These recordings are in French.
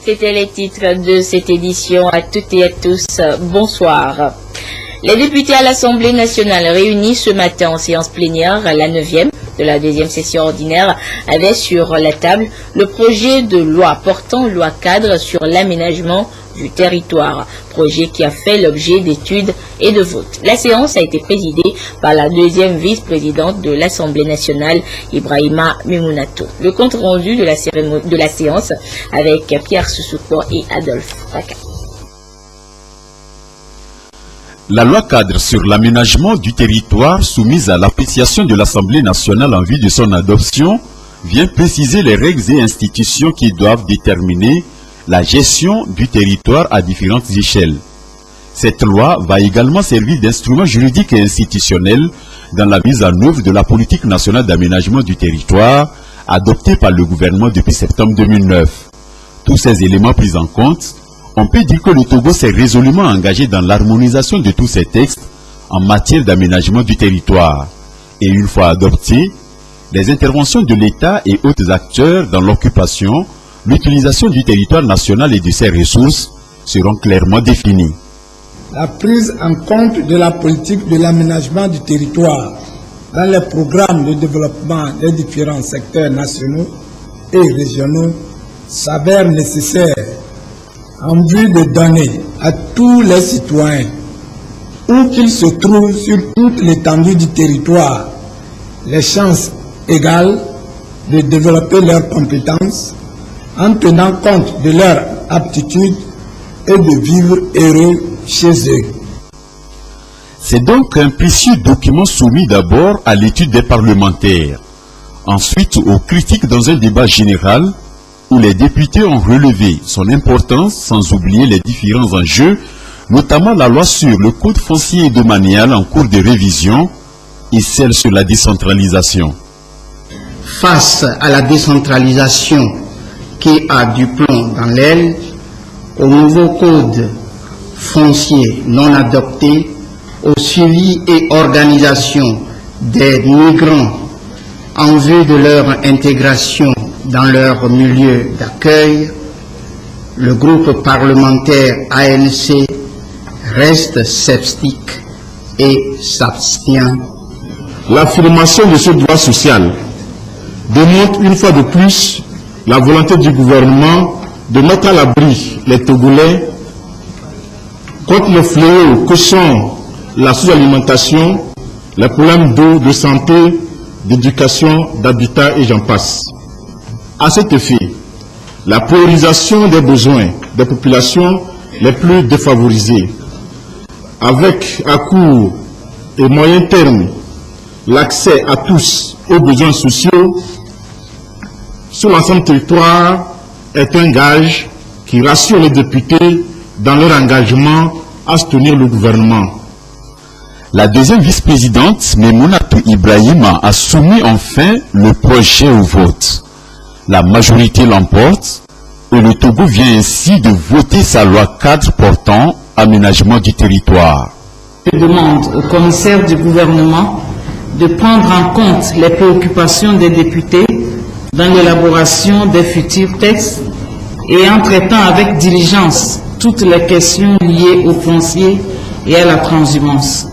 C'était les titres de cette édition. À toutes et à tous, bonsoir. Les députés à l'Assemblée nationale réunis ce matin en séance plénière, la 9e de la deuxième session ordinaire, avaient sur la table le projet de loi portant loi cadre sur l'aménagement du territoire, projet qui a fait l'objet d'études et de votes. La séance a été présidée par la deuxième vice-présidente de l'Assemblée nationale, Ibrahima Memounato. Le compte rendu de la séance avec Pierre Soussouko et Adolphe Faka. La loi cadre sur l'aménagement du territoire soumise à l'appréciation de l'Assemblée nationale en vue de son adoption vient préciser les règles et institutions qui doivent déterminer la gestion du territoire à différentes échelles. Cette loi va également servir d'instrument juridique et institutionnel dans la mise en œuvre de la politique nationale d'aménagement du territoire adoptée par le gouvernement depuis septembre 2009. Tous ces éléments pris en compte, on peut dire que le Togo s'est résolument engagé dans l'harmonisation de tous ces textes en matière d'aménagement du territoire. Et une fois adoptés, les interventions de l'État et autres acteurs dans l'occupation, l'utilisation du territoire national et de ses ressources seront clairement définies. La prise en compte de la politique de l'aménagement du territoire dans les programmes de développement des différents secteurs nationaux et régionaux s'avère nécessaire en vue de donner à tous les citoyens, où qu'ils se trouvent sur toute l'étendue du territoire, les chances égales de développer leurs compétences en tenant compte de leur aptitude et de vivre heureux chez eux. C'est donc un précieux document soumis d'abord à l'étude des parlementaires, ensuite aux critiques dans un débat général où les députés ont relevé son importance sans oublier les différents enjeux, notamment la loi sur le code foncier et domanial en cours de révision et celle sur la décentralisation. Face à la décentralisation qui a du plomb dans l'aile, au nouveau code foncier non adopté, au suivi et organisation des migrants en vue de leur intégration dans leur milieu d'accueil, le groupe parlementaire ANC reste sceptique et s'abstient. L'affirmation de ce droit social démontre une fois de plus la volonté du gouvernement de mettre à l'abri les Togolais contre le fléau que sont la sous-alimentation, les problèmes d'eau, de santé, d'éducation, d'habitat et j'en passe. À cet effet, la priorisation des besoins des populations les plus défavorisées, avec à court et moyen terme l'accès à tous aux besoins sociaux sur l'ensemble du territoire est un gage qui rassure les députés dans leur engagement à soutenir le gouvernement. La deuxième vice-présidente, Memounato Ibrahima, a soumis enfin le projet au vote. La majorité l'emporte et le Togo vient ainsi de voter sa loi cadre portant aménagement du territoire. Je demande au commissaire du gouvernement de prendre en compte les préoccupations des députés dans l'élaboration des futurs textes et en traitant avec diligence toutes les questions liées au foncier et à la transhumance.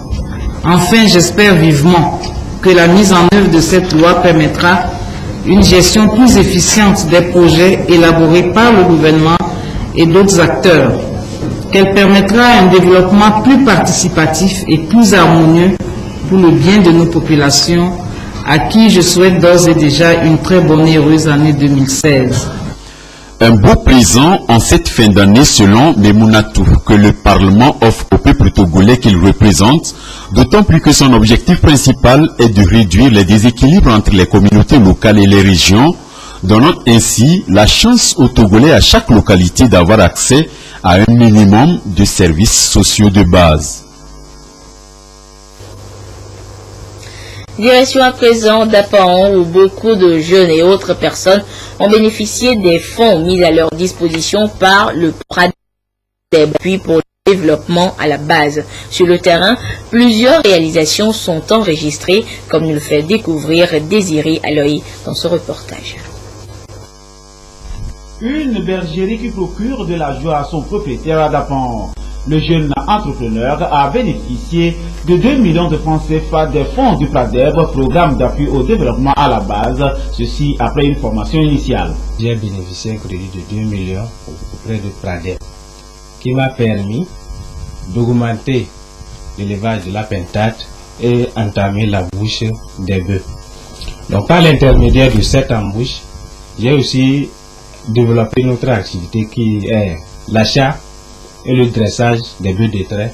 Enfin, j'espère vivement que la mise en œuvre de cette loi permettra une gestion plus efficiente des projets élaborés par le gouvernement et d'autres acteurs, qu'elle permettra un développement plus participatif et plus harmonieux pour le bien de nos populations, à qui je souhaite d'ores et déjà une très bonne et heureuse année 2016. Un beau présent en cette fin d'année selon Memounato que le Parlement offre au peuple togolais qu'il représente, d'autant plus que son objectif principal est de réduire les déséquilibres entre les communautés locales et les régions, donnant ainsi la chance aux Togolais à chaque localité d'avoir accès à un minimum de services sociaux de base. Direction à présent d'Apaon où beaucoup de jeunes et autres personnes ont bénéficié des fonds mis à leur disposition par le PRADEB, puis pour le développement à la base. Sur le terrain, plusieurs réalisations sont enregistrées, comme nous le fait découvrir Désiré Aloï dans ce reportage. Une bergerie qui procure de la joie à son propriétaire à Dapon. Le jeune entrepreneur a bénéficié de 2 millions de francs CFA des fonds du PRADEB, programme d'appui au développement à la base, ceci après une formation initiale. J'ai bénéficié d'un crédit de 2 millions auprès du PRADEB qui m'a permis d'augmenter l'élevage de la pentate et entamer la bouche des bœufs. Donc par l'intermédiaire de cette embouche, j'ai aussi développé notre activité qui est l'achat et le dressage des bœufs de trait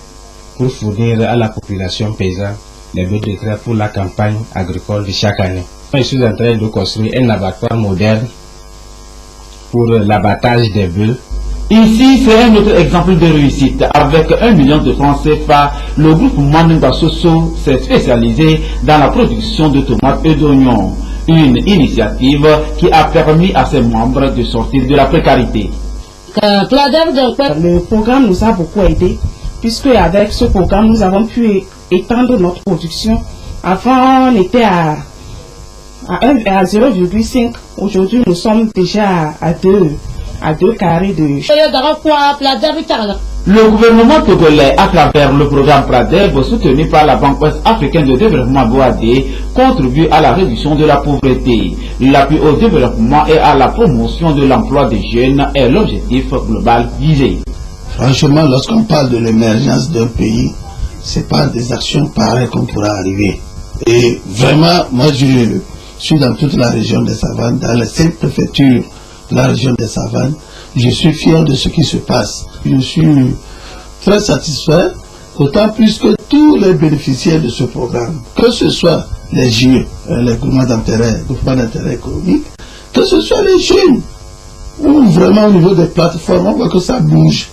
pour fournir à la population paysanne les bœufs de trait pour la campagne agricole de chaque année. Je suis en train de construire un abattoir moderne pour l'abattage des bœufs. Ici, c'est un autre exemple de réussite. Avec 1 million de francs CFA, le groupe Mandinga Soso s'est spécialisé dans la production de tomates et d'oignons. Une initiative qui a permis à ses membres de sortir de la précarité. Le programme nous a beaucoup aidé, puisque avec ce programme, nous avons pu étendre notre production. Avant, on était à 0,5. Aujourd'hui, nous sommes déjà à 2 carrés de... Le gouvernement togolais, à travers le programme PRADEB soutenu par la Banque Ouest-Africaine de développement BOAD, contribue à la réduction de la pauvreté. L'appui au développement et à la promotion de l'emploi des jeunes est l'objectif global visé. Franchement, lorsqu'on parle de l'émergence d'un pays, ce n'est pas des actions pareilles qu'on pourra arriver. Et vraiment, moi je suis dans toute la région des Savanes, dans les 5 préfectures de la région des Savanes. Je suis fier de ce qui se passe. Je suis très satisfait, d'autant plus que tous les bénéficiaires de ce programme, que ce soit les JE, les groupements d'intérêt économique, que ce soit les jeunes, ou vraiment au niveau des plateformes, on voit que ça bouge.